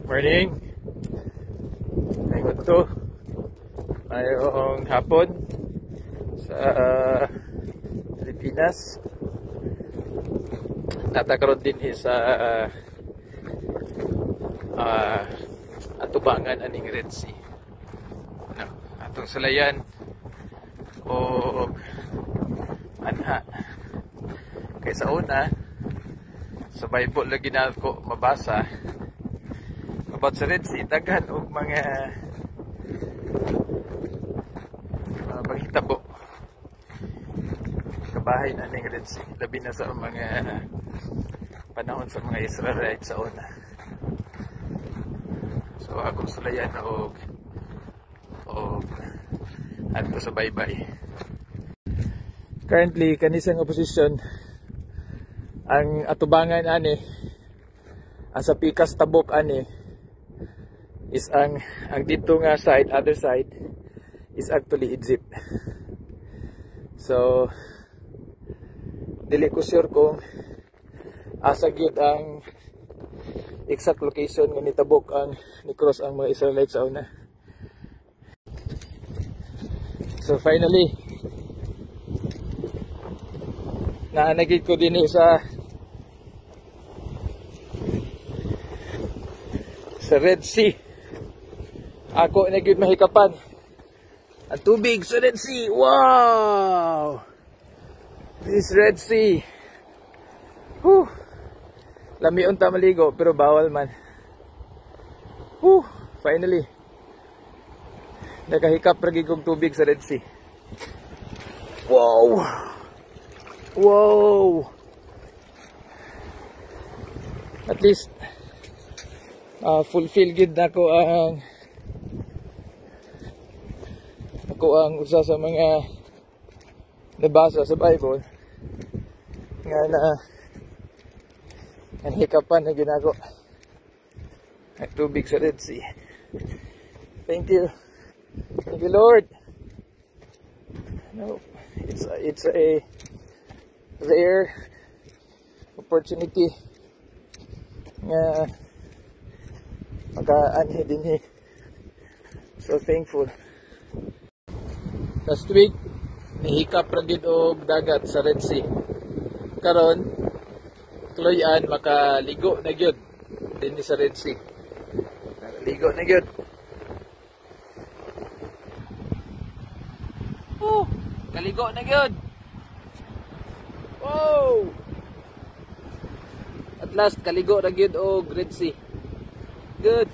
Morning. Ngayon to. Mayroong hapon sa Pilipinas. Natakaroon din sa atubangan aning Red Sea. Atong sulayan o anha. Kaysa una, sa Bible lagi na ko mabasa about sa Red Sea, daghan og mga panghitabo kabahay na ning Red Sea, labi na sa mga panahon sa mga Israelites sa una. So akong sulayan og adto sa baybay. Currently kanisang opposition ang atubangan ani sa pikas tabok ani is ang dito nga side, other side is actually Egypt. So dili ko sure kung asa gyud ang exact location nga nitabok ang ni-cross ang mga Israelites sa una. So finally naanagid ko din sa Red Sea. Ako na gyud mahikapan ang tubig sa Red Sea. Wow! This Red Sea. Whew. Lamion ta maligo pero bawal man. Whew. Finally. Nakahikap ra gyud kog tubig sa Red Sea. Wow! Wow! At least fulfill gid nako ang usa sa mga nabasa sa Bible nga ang hikapan na ginako ang tubig sa Red Sea. Thank you Lord. No, it's a rare opportunity nga maka-anhi din so thankful. Last week nihikap ra gid og dagat sa Red Sea. Karon tuloy-an makaligo na gyud din sa Red Sea. Ligo na gyud. Kaligo na gyud. Wow! At last kaligo ra gyud og Red Sea. Good.